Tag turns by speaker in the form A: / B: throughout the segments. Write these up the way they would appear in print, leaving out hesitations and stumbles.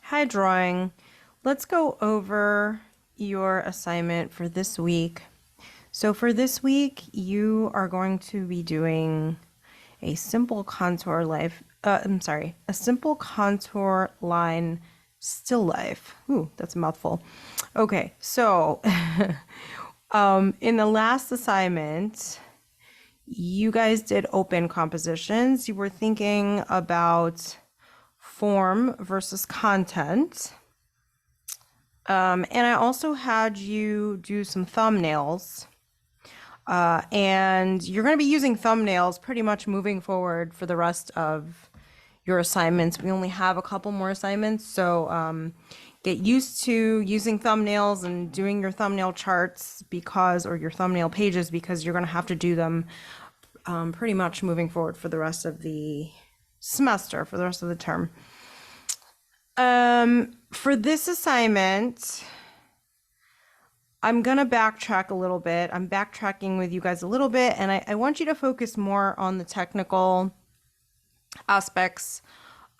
A: Hi, drawing. Let's go over your assignment for this week. So for this week, you are going to be doing a simple contour life. A simple contour line still life. Ooh, that's a mouthful. Okay, so in the last assignment, you guys did open compositions. You were thinking about form versus content. And I also had you do some thumbnails. And you're going to be using thumbnails pretty much moving forward for the rest of your assignments. We only have a couple more assignments, so get used to using thumbnails and doing your thumbnail charts or your thumbnail pages, because you're going to have to do them pretty much moving forward for the rest of the semester, for the rest of the term. For this assignment, I'm gonna backtrack a little bit. I'm backtracking with you guys a little bit, and I want you to focus more on the technical aspects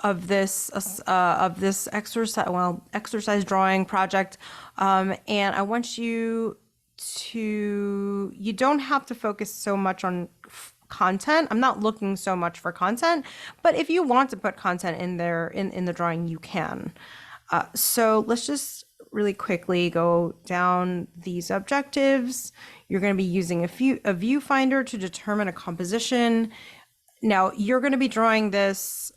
A: of this exercise drawing project. And I want you don't have to focus so much on content. I'm not looking so much for content, but if you want to put content in there in the drawing, you can. So let's just really quickly go down these objectives. You're going to be using a viewfinder to determine a composition. Now, you're going to be drawing this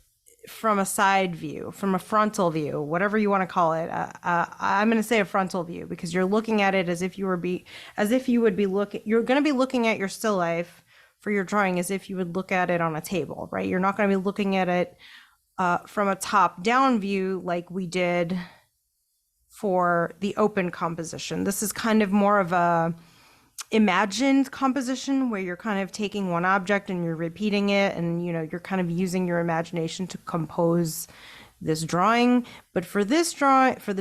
A: from a side view, from a frontal view, whatever you want to call it. I'm going to say a frontal view because you're looking at it as if you would be looking. You're going to be looking at your still life for your drawing as if you would look at it on a table, right? You're not going to be looking at it from a top-down view like we did for the open composition. This is kind of more of a imagined composition where you're kind of taking one object and you're repeating it, and you're kind of using your imagination to compose this drawing. But for the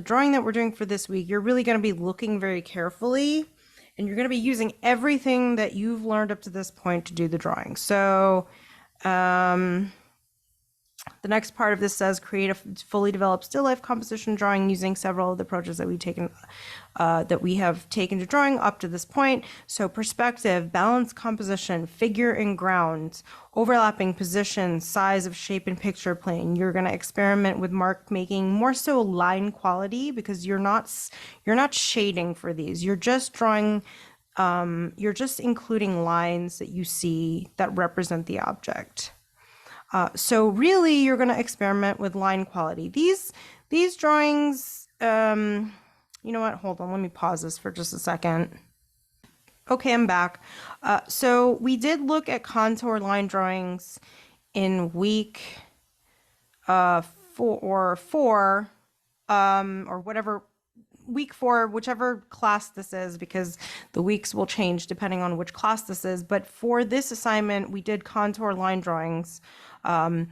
A: drawing that we're doing for this week, you're really going to be looking very carefully, and you're going to be using everything that you've learned up to this point to do the drawing. So the next part of this says create a fully developed still life composition drawing using several of the approaches that we have taken to drawing up to this point. So perspective, balance composition, figure and ground, overlapping position, size of shape and picture plane. You're going to experiment with mark making, more so line quality, because you're not shading for these. You're just drawing, you're just including lines that you see that represent the object. So really, you're going to experiment with line quality. These drawings, you know what? Hold on, let me pause this for just a second. Okay, I'm back. So we did look at contour line drawings in week 4 or whatever. Week 4, whichever class this is, because the weeks will change depending on which class this is. But for this assignment, we did contour line drawings. And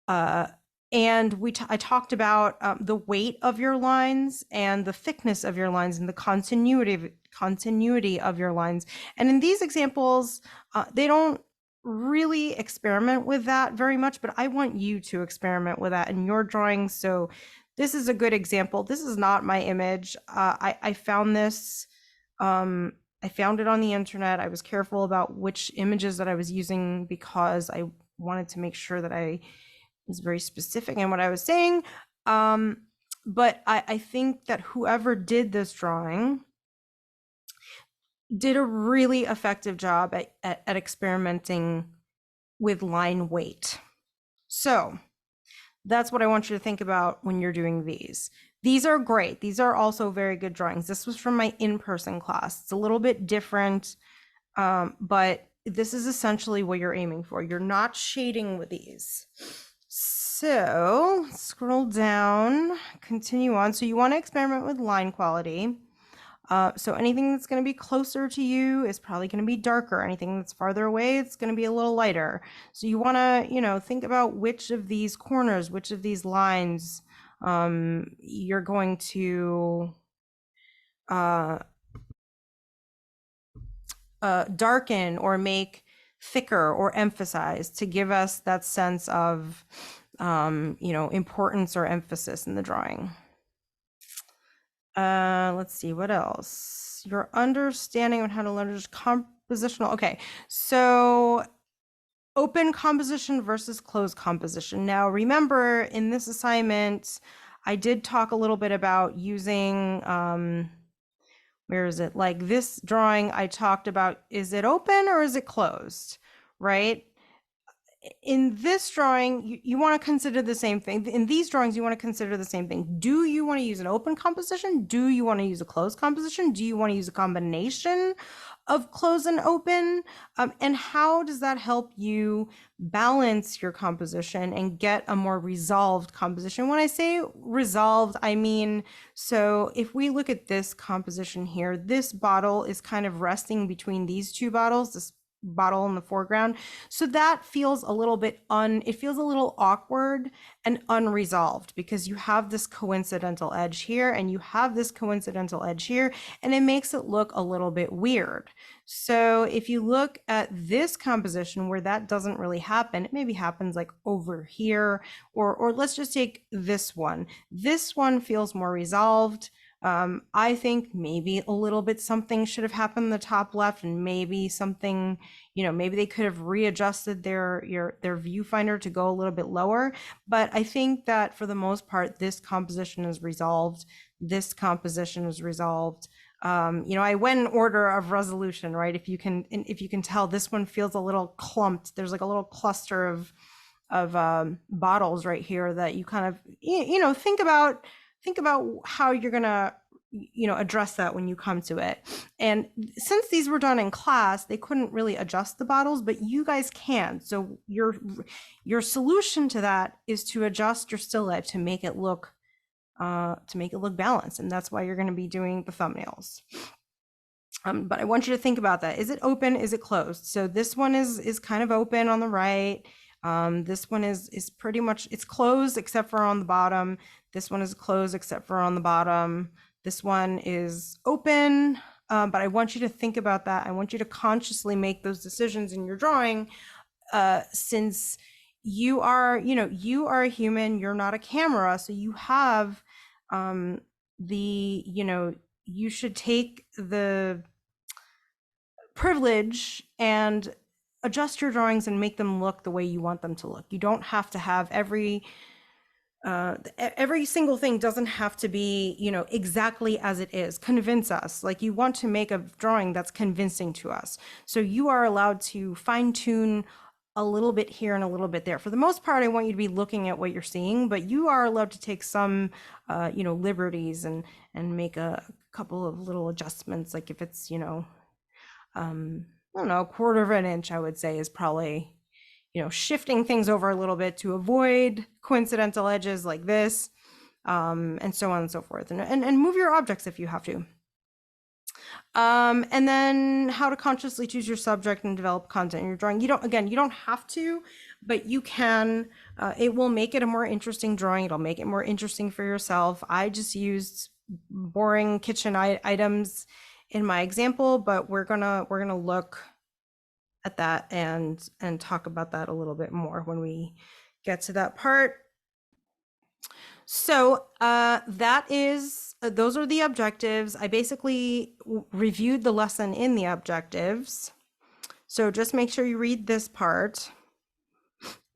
A: I talked about the weight of your lines and the thickness of your lines and the continuity of your lines. And in these examples, they don't really experiment with that very much, but I want you to experiment with that in your drawings. So this is a good example. This is not my image. I found this. I found it on the internet. I was careful about which images that I was using because I wanted to make sure that I was very specific in what I was saying. But I think that whoever did this drawing did a really effective job at experimenting with line weight. So that's what I want you to think about when you're doing these. These are great. These are also very good drawings. This was from my in-person class. It's a little bit different, but this is essentially what you're aiming for. You're not shading with these. So scroll down, continue on. So you want to experiment with line quality. So anything that's going to be closer to you is probably going to be darker. Anything that's farther away, it's going to be a little lighter. So you want to, think about which of these corners, which of these lines you're going to darken or make thicker or emphasize to give us that sense of you know, importance or emphasis in the drawing. Let's see, what else? Your understanding on how to leverage compositional. Okay, so open composition versus closed composition. Now, remember in this assignment, I did talk a little bit about using, where is it? Like this drawing, I talked about, is it open or is it closed, right? In this drawing, you want to consider the same thing. In these drawings, you want to consider the same thing. Do you want to use an open composition? Do you want to use a closed composition? Do you want to use a combination of closed and open? And how does that help you balance your composition and get a more resolved composition? When I say resolved, I mean, so if we look at this composition here, this bottle is kind of resting between these two bottles, this bottle in the foreground. So that feels a little bit it feels a little awkward and unresolved because you have this coincidental edge here and you have this coincidental edge here, and it makes it look a little bit weird. So if you look at this composition where that doesn't really happen, it maybe happens like over here, or let's just take this one. This one feels more resolved. I think maybe a little bit something should have happened in the top left, and maybe something, you know, maybe they could have readjusted their viewfinder to go a little bit lower. But I think that for the most part, this composition is resolved. This composition is resolved. You know, I went in order of resolution, right? If you can tell, this one feels a little clumped. There's like a little cluster of bottles right here that you kind of, you know, think about how you're gonna, you know, address that when you come to it. And since these were done in class, they couldn't really adjust the bottles, but you guys can. So your solution to that is to adjust your still life to make it look balanced, and that's why you're going to be doing the thumbnails. But I want you to think about that. Is it open? Is it closed? So this one is kind of open on the right. This one is pretty much, it's closed except for on the bottom. This one is closed except for on the bottom. This one is open, but I want you to think about that. I want you to consciously make those decisions in your drawing, since you are, you know, you are a human, you're not a camera. So you have you know, you should take the privilege and adjust your drawings and make them look the way you want them to look. You don't have to have every single thing doesn't have to be, you know, exactly as it is. Convince us. Like, you want to make a drawing that's convincing to us. So you are allowed to fine tune a little bit here and a little bit there. For the most part, I want you to be looking at what you're seeing, but you are allowed to take some, you know, liberties and make a couple of little adjustments. Like if it's, you know, I don't know, a quarter of an inch, I would say is probably, you know, shifting things over a little bit to avoid coincidental edges like this, and so on and so forth, and move your objects if you have to. And then how to consciously choose your subject and develop content in your drawing. You don't have to, but you can. It will make it a more interesting drawing. It'll make it more interesting for yourself. I just used boring kitchen items in my example, but we're gonna look at that and talk about that a little bit more when we get to that part. So those are the objectives. I basically reviewed the lesson in the objectives. So just make sure you read this part.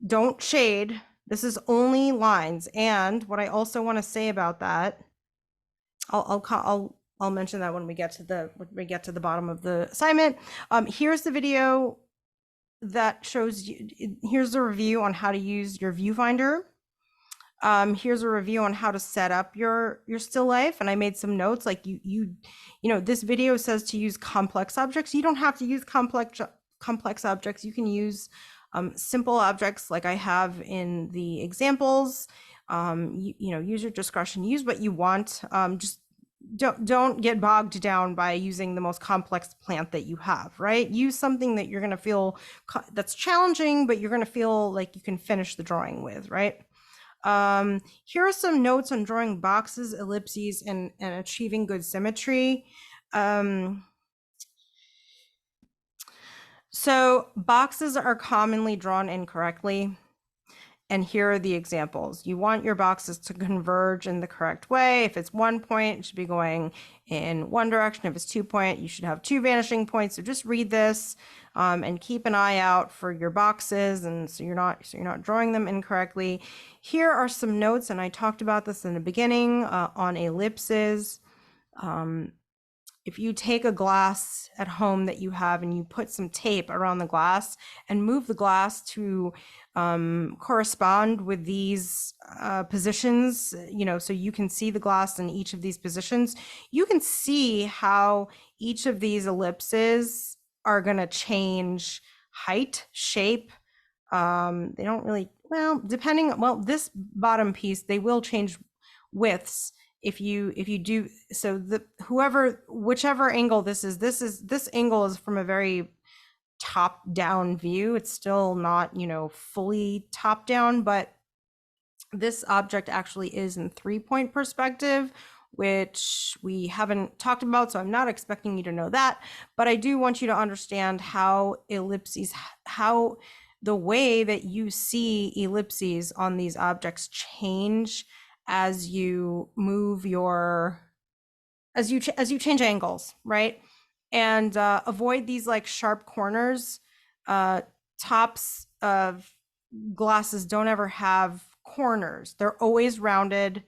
A: Don't shade. This is only lines. And what I also want to say about that, I'll mention that when we get to the bottom of the assignment. Here's the video that shows you. Here's the review on how to use your viewfinder. Here's a review on how to set up your still life, and I made some notes. Like you know, this video says to use complex objects. You don't have to use complex objects. You can use simple objects like I have in the examples. You know, use your discretion. Use what you want. Just don't get bogged down by using the most complex plant that you have, right? Use something that you're going to feel that's challenging, but you're going to feel like you can finish the drawing with, right? Here are some notes on drawing boxes, ellipses, and achieving good symmetry. So boxes are commonly drawn incorrectly. And here are the examples. You want your boxes to converge in the correct way. If it's 1 point, it should be going in one direction. If it's 2 point, you should have 2 vanishing points. So just read this and keep an eye out for your boxes, and so you're not drawing them incorrectly. Here are some notes, and I talked about this in the beginning on ellipses. If you take a glass at home that you have and you put some tape around the glass and move the glass to correspond with these positions, so you can see the glass in each of these positions, you can see how each of these ellipses are going to change height, shape. They don't really, this bottom piece, they will change widths if you do. So whichever angle this angle is from a very top down view. It's still not, fully top down, but this object actually is in 3-point perspective, which we haven't talked about, so I'm not expecting you to know that, but I do want you to understand how the way that you see ellipses on these objects change as you move as you change angles, right? And avoid these like sharp corners. Tops of glasses don't ever have corners. They're always rounded.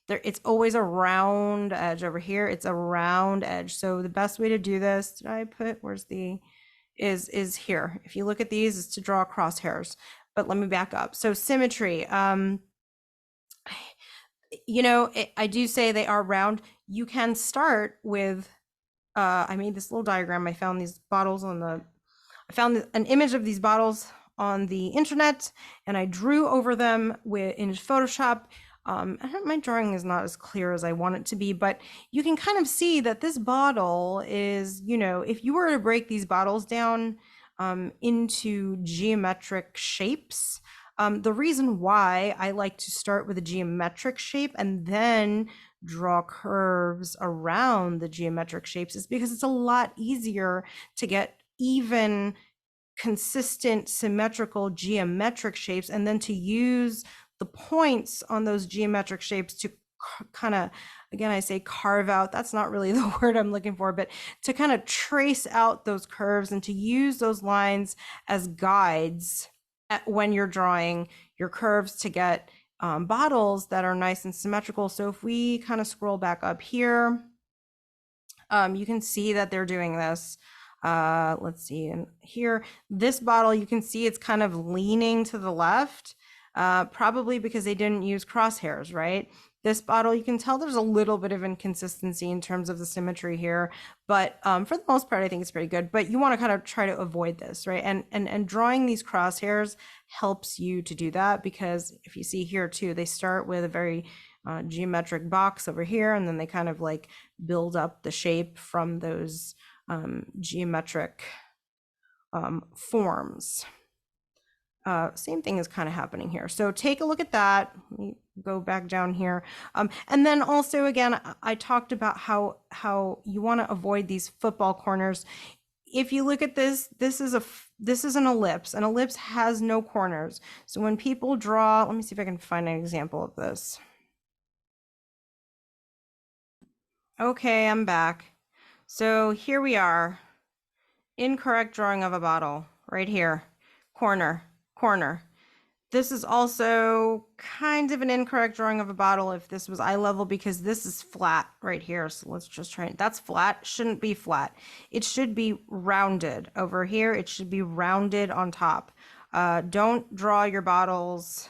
A: It's always a round edge. Over here, it's a round edge. So the best way to do this, is here. If you look at these, is to draw crosshairs. But let me back up. So symmetry. I do say they are round. You can start with, I made this little diagram. I found these bottles I found an image of these bottles on the internet, and I drew over them in Photoshop. My drawing is not as clear as I want it to be, but you can kind of see that this bottle is, if you were to break these bottles down into geometric shapes, the reason why I like to start with a geometric shape and then draw curves around the geometric shapes is because it's a lot easier to get even, consistent, symmetrical geometric shapes, and then to use the points on those geometric shapes to kind of, again, I say carve out, that's not really the word I'm looking for, but to kind of trace out those curves and to use those lines as guides when you're drawing your curves to get bottles that are nice and symmetrical. So if we kind of scroll back up here, you can see that they're doing this. Let's see, and here, this bottle, you can see it's kind of leaning to the left, probably because they didn't use crosshairs, right? This bottle, you can tell there's a little bit of inconsistency in terms of the symmetry here, but for the most part, I think it's pretty good. But you want to kind of try to avoid this, right? And drawing these crosshairs helps you to do that, because if you see here too, they start with a very geometric box over here, and then they kind of like build up the shape from those geometric forms. Same thing is kind of happening here. So take a look at that. Let me go back down here. And then also, again, I talked about how you want to avoid these football corners. If you look at this, this is an ellipse. An ellipse has no corners. So when people draw, let me see if I can find an example of this. Okay, I'm back. So here we are. Incorrect drawing of a bottle right here. Corner. This is also kind of an incorrect drawing of a bottle if this was eye level, because this is flat right here. So let's just try it. That's flat. Shouldn't be flat. It should be rounded. Over here, it should be rounded on top. Don't draw your bottles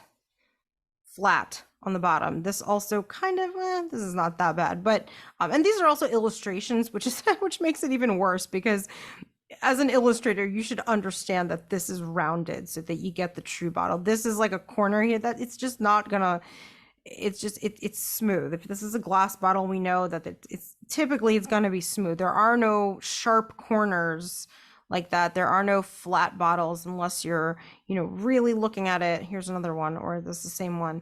A: flat on the bottom. This also kind of, this is not that bad, but, and these are also illustrations, which makes it even worse, because as an illustrator, you should understand that this is rounded so that you get the true bottle. This is like a corner here that it's just not gonna, it's smooth. If this is a glass bottle, we know that it's typically gonna be smooth. There are no sharp corners like that. There are no flat bottles unless you're, really looking at it. Here's another one, or this is the same one.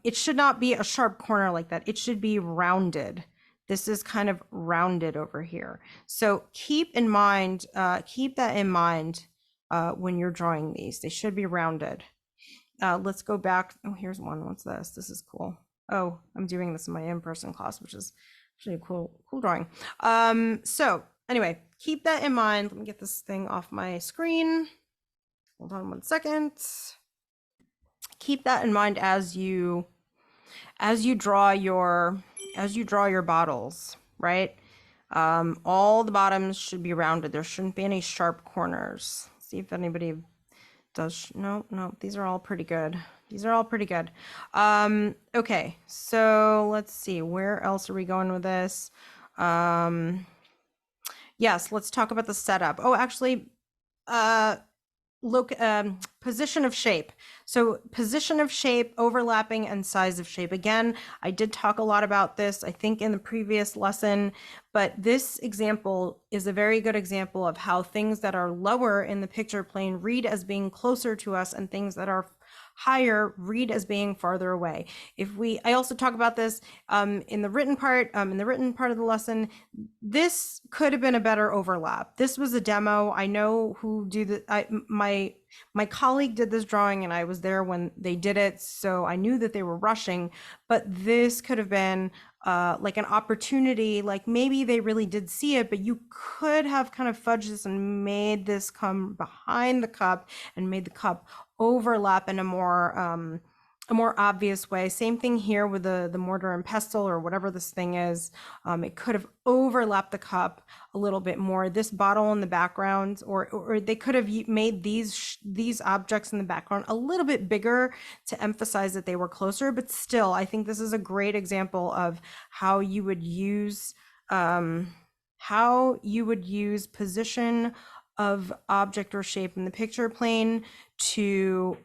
A: It should not be a sharp corner like that. It should be rounded. This is kind of rounded over here. So keep that in mind when you're drawing these. They should be rounded. Let's go back. Oh, here's one. What's this? This is cool. Oh, I'm doing this in my in-person class, which is actually a cool drawing. So anyway, keep that in mind. Let me get this thing off my screen. Hold on 1 second. Keep that in mind as you draw your bottles, right? All the bottoms should be rounded. There shouldn't be any sharp corners. See if anybody does. No, these are all pretty good. Okay, so let's see, where else are we going with this? Yes, let's talk about the setup. Oh, actually, look, position of shape. So position of shape, overlapping, and size of shape. Again, I did talk a lot about this, I think, in the previous lesson, but this example is a very good example of how things that are lower in the picture plane read as being closer to us, and things that are higher read as being farther away. I also talk about this in the written part of the lesson. This could have been a better overlap. This was a demo. I know who do my colleague did this drawing, and I was there when they did it, so I knew that they were rushing, but this could have been like an opportunity, like maybe they really did see it, but you could have kind of fudged this and made this come behind the cup and made the cup overlap in a more obvious way. Same thing here with the mortar and pestle, or whatever this thing is. It could have overlapped the cup a little bit more. This bottle in the background, or they could have made these objects in the background a little bit bigger to emphasize that they were closer. But still, I think this is a great example of how you would use position of object or shape in the picture plane to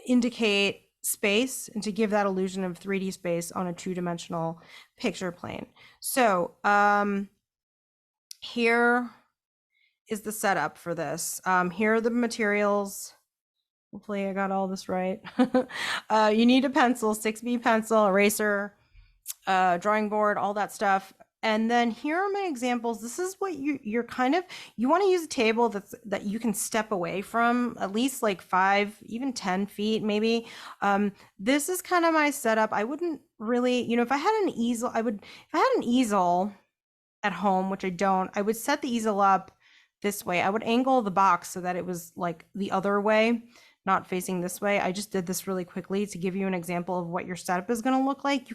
A: indicate space and to give that illusion of 3D space on a two-dimensional picture plane. So here is the setup for this. Here are the materials. Hopefully I got all this right. You need a pencil, 6B pencil, eraser, drawing board, all that stuff. And then here are my examples. This is what you want to use a table that you can step away from, at least like 5, even 10 feet, maybe. This is kind of my setup. I wouldn't really, if I had an easel, if I had an easel at home, which I don't, I would set the easel up this way. I would angle the box so that it was like the other way, not facing this way. I just did this really quickly to give you an example of what your setup is going to look like.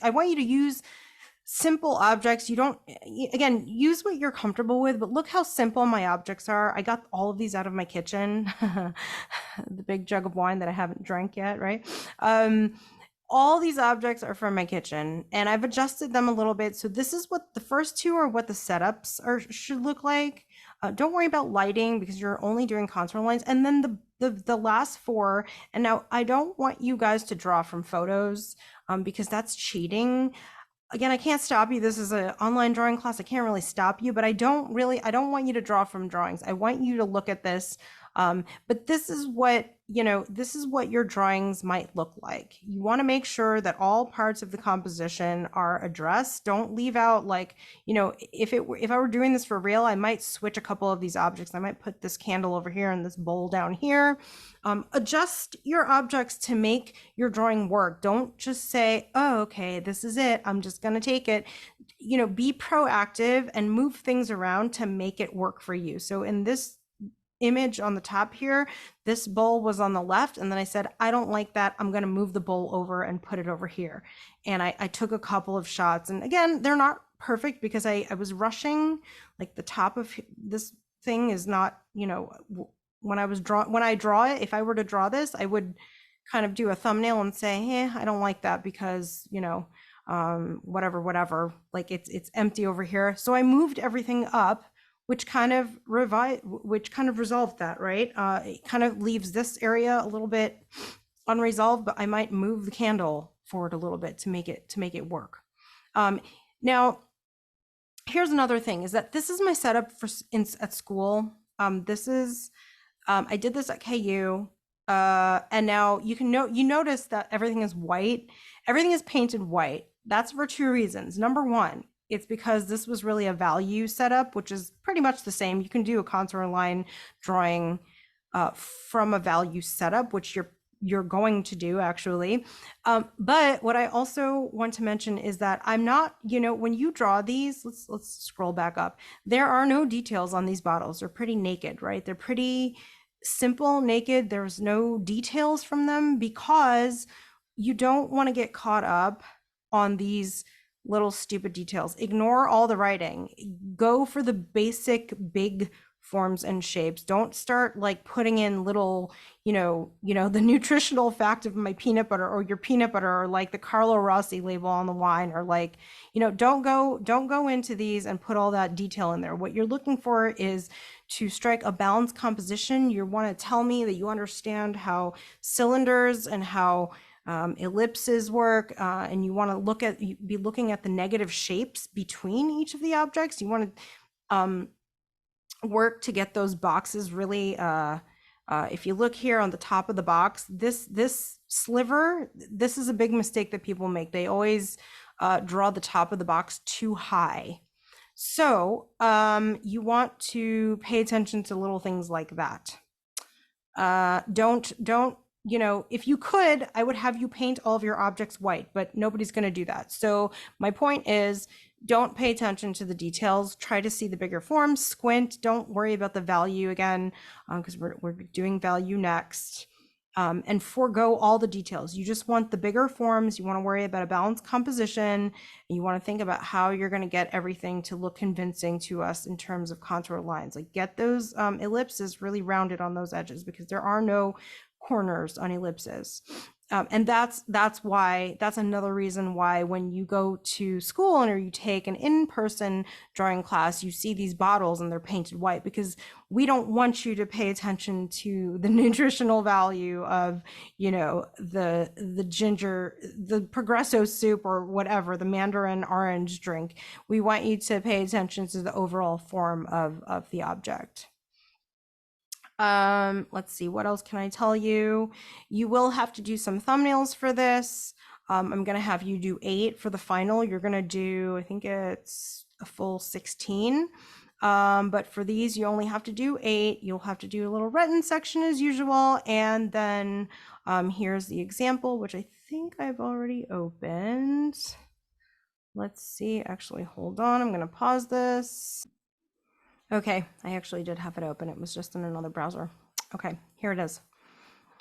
A: I want you to use simple objects. You don't, again, use what you're comfortable with, but look how simple my objects are. I got all of these out of my kitchen, the big jug of wine that I haven't drank yet, right? All these objects are from my kitchen, and I've adjusted them a little bit. So this is what the first two are, what the setups should look like. Don't worry about lighting because you're only doing contour lines. And then the last 4, and now I don't want you guys to draw from photos because that's cheating. Again, I can't stop you. This is an online drawing class. I can't really stop you, but I don't want you to draw from drawings. I want you to look at this. But this is what your drawings might look like. You want to make sure that all parts of the composition are addressed. Don't leave out, like, if I were doing this for real, I might switch a couple of these objects. I might put this candle over here and this bowl down here. Adjust your objects to make your drawing work. Don't just say, oh, okay, this is it, I'm just going to take it. Be proactive and move things around to make it work for you. So in this image on the top here, this bowl was on the left, and then I said, I don't like that, I'm going to move the bowl over and put it over here. And I took a couple of shots, and again, they're not perfect because I was rushing. Like the top of this thing is not, when I draw it, if I were to draw this, I would kind of do a thumbnail and say, I don't like that because, whatever, like it's empty over here. So I moved everything up, which kind of resolved that, right? It kind of leaves this area a little bit unresolved, but I might move the candle forward a little bit to make it work. Now, here's another thing, is that this is my setup at school. This is, I did this at KU, and now you notice that everything is white. Everything is painted white. That's for 2 reasons. Number 1, it's because this was really a value setup, which is pretty much the same. You can do a contour line drawing from a value setup, which you're going to do actually. But what I also want to mention is that I'm not, when you draw these, let's scroll back up. There are no details on these bottles. They're pretty naked, right? They're pretty simple, naked. There's no details from them because you don't want to get caught up on these little stupid details. Ignore all the writing. Go for the basic big forms and shapes. Don't start like putting in little, the nutritional fact of my peanut butter or your peanut butter, or like the Carlo Rossi label on the wine, or like, don't go into these and put all that detail in there. What you're looking for is to strike a balanced composition. You want to tell me that you understand how cylinders and how ellipses work, and you want to be looking at the negative shapes between each of the objects. You want to work to get those boxes really, if you look here on the top of the box, this sliver, this is a big mistake that people make. They always draw the top of the box too high. So you want to pay attention to little things like that. Don't, if you could, I would have you paint all of your objects white, but nobody's going to do that. So my point is, don't pay attention to the details. Try to see the bigger forms. Squint. Don't worry about the value again, because we're doing value next. And forego all the details. You just want the bigger forms. You want to worry about a balanced composition, and you want to think about how you're going to get everything to look convincing to us in terms of contour lines. Like, get those ellipses really rounded on those edges, because there are no corners on ellipses. And that's another reason why when you go to school or you take an in-person drawing class, you see these bottles and they're painted white, because we don't want you to pay attention to the nutritional value of, the ginger, the Progresso soup, or whatever, the mandarin orange drink. We want you to pay attention to the overall form of the object. Let's see, what else can I tell you? You will have to do some thumbnails for this. I'm gonna have you do 8 for the final. You're gonna do, I think it's a full 16. But for these, you only have to do 8. You'll have to do a little written section as usual. And then here's the example, which I think I've already opened. Let's see, actually, hold on, I'm gonna pause this. Okay, I actually did have it open. It was just in another browser. Okay, here it is.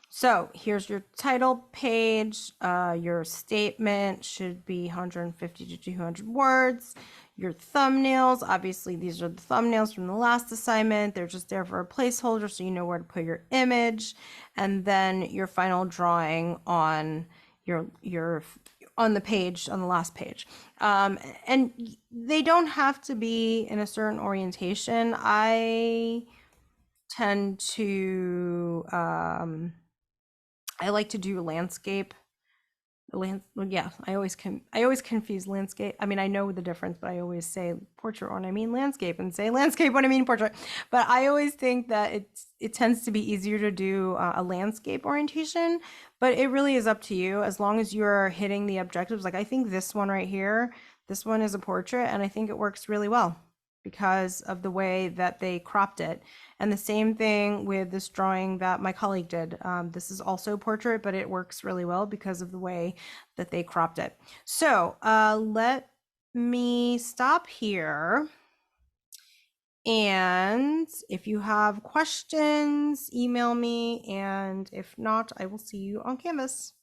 A: So here's your title page. Your statement should be 150 to 200 words. Your thumbnails, obviously these are the thumbnails from the last assignment. They're just there for a placeholder so you know where to put your image. And then your final drawing on your on the page, on the last page. And they don't have to be in a certain orientation. I tend to, I like to do landscape. Yeah, I always confuse landscape. I mean, I know the difference, but I always say portrait when I mean landscape, and say landscape when I mean portrait. But I always think that it tends to be easier to do a landscape orientation, but it really is up to you, as long as you're hitting the objectives. Like, I think this one right here, this one is a portrait, and I think it works really well because of the way that they cropped it. And the same thing with this drawing that my colleague did. This is also a portrait, but it works really well because of the way that they cropped it. So let me stop here. And if you have questions, email me. And if not, I will see you on Canvas.